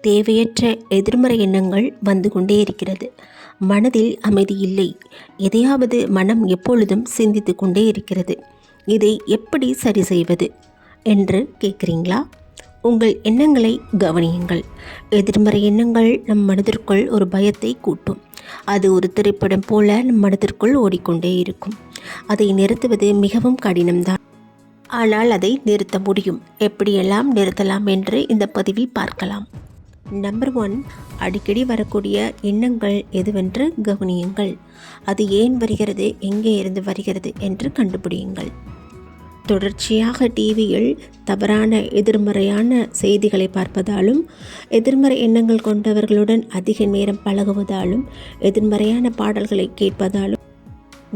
தேவையற்ற எதிர்மறை எண்ணங்கள் வந்து கொண்டே இருக்கிறது. மனதில் அமைதி இல்லை. எதையாவது மனம் எப்பொழுதும் சிந்தித்து கொண்டே இருக்கிறது. இதை எப்படி சரி செய்வது என்று கேட்குறீங்களா? உங்கள் எண்ணங்களை கவனியுங்கள். எதிர்மறை எண்ணங்கள் நம் மனதிற்குள் ஒரு பயத்தை கூட்டும். அது ஒரு திரைப்படம் போல நம் மனதிற்குள் ஓடிக்கொண்டே இருக்கும். அதை நிறுத்துவது மிகவும் கடினம்தான். ஆனால் அதை நிறுத்த முடியும். எப்படியெல்லாம் நிறுத்தலாம் என்று இந்த பதிவில் பார்க்கலாம். நம்பர் 1, அடிக்கடி வரக்கூடிய எண்ணங்கள் எதுவென்று கவனியுங்கள். அது ஏன் வருகிறது, எங்கே இருந்து வருகிறது என்று கண்டுபிடியுங்கள். தொடர்ச்சியாக டிவியில் தவறான எதிர்மறையான செய்திகளை பார்ப்பதாலும், எதிர்மறை எண்ணங்கள் கொண்டவர்களுடன் அதிக நேரம் பழகுவதாலும், எதிர்மறையான பாடல்களை கேட்பதாலும்,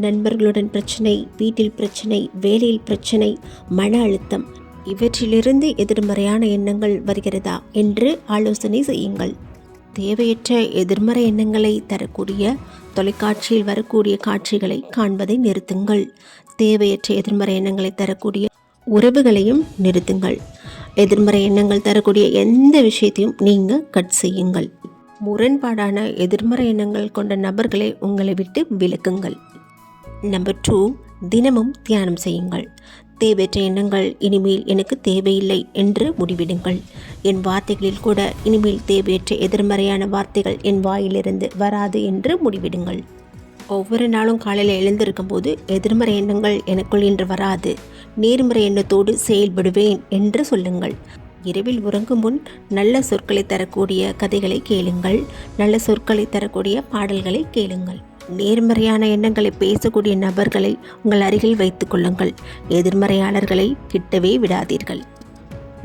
நண்பர்களுடன் பிரச்சனை, வீட்டில் பிரச்சனை, வேலையில் பிரச்சனை, மன அழுத்தம், இவற்றிலிருந்து எதிர்மறையான எண்ணங்கள் வருகிறதா என்று ஆலோசனை செய்யுங்கள். தேவையற்ற எதிர்மறை எண்ணங்களை தரக்கூடிய தொலைக்காட்சியில் வரக்கூடிய காட்சிகளை காண்பதை நிறுத்துங்கள். தேவையற்ற எதிர்மறை எண்ணங்களை தரக்கூடிய உறவுகளையும் நிறுத்துங்கள். எதிர்மறை எண்ணங்கள் தரக்கூடிய எந்த விஷயத்தையும் நீங்கள் கட் செய்யுங்கள். முரண்பாடான எதிர்மறை எண்ணங்கள் கொண்ட நபர்களை உங்களை விட்டு விலக்குங்கள். நம்பர் 2, தினமும் தியானம் செய்யுங்கள். தேவையற்ற எண்ணங்கள் இனிமேல் எனக்கு தேவையில்லை என்று முடிவிடுங்கள். என் வார்த்தைகளில் கூட இனிமேல் தேவையற்ற எதிர்மறையான வார்த்தைகள் என் வாயிலிருந்து வராது என்று முடிவிடுங்கள். ஒவ்வொரு நாளும் காலையில் எழுந்திருக்கும் போது எதிர்மறை எண்ணங்கள் எனக்குள் இன்று வராது, நேர்மறை எண்ணத்தோடு செயல்படுவேன் என்று சொல்லுங்கள். இரவில் உறங்கும் முன் நல்ல சொற்களை தரக்கூடிய கதைகளை கேளுங்கள். நல்ல சொற்களை தரக்கூடிய பாடல்களை கேளுங்கள். நேர்மறையான எண்ணங்களை பேசக்கூடிய நபர்களை உங்கள் அருகில் வைத்துக் கொள்ளுங்கள். எதிர்மறையாளர்களை கிட்டவே விடாதீர்கள்.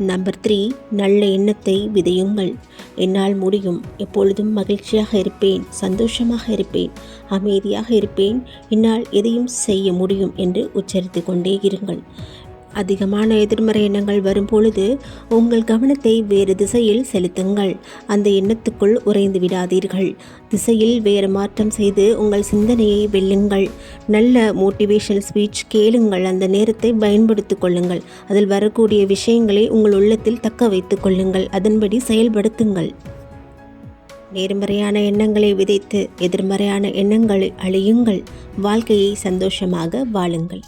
நம்பர் 3, நல்ல எண்ணத்தை விதையுங்கள். என்னால் முடியும், எப்பொழுதும் மகிழ்ச்சியாக இருப்பேன், சந்தோஷமாக இருப்பேன், அமைதியாக இருப்பேன், என்னால் எதையும் செய்ய முடியும் என்று உச்சரித்து கொண்டே இருங்கள். அதிகமான எதிர்மறை எண்ணங்கள் வரும்பொழுது உங்கள் கவனத்தை வேறு திசையில் செலுத்துங்கள். அந்த எண்ணத்துக்குள் உறைந்து விடாதீர்கள். திசையில் வேறு மாற்றம் செய்து உங்கள் சிந்தனையை வெல்லுங்கள். நல்ல மோட்டிவேஷனல் ஸ்பீச் கேளுங்கள். அந்த நேரத்தை பயன்படுத்தி கொள்ளுங்கள். அதில் வரக்கூடிய விஷயங்களை உங்கள் உள்ளத்தில் தக்க வைத்துக் கொள்ளுங்கள். அதன்படி செயல்படுத்துங்கள். நேர்மறையான எண்ணங்களை விதைத்து எதிர்மறையான எண்ணங்களை அழியுங்கள். வாழ்க்கையை சந்தோஷமாக வாழுங்கள்.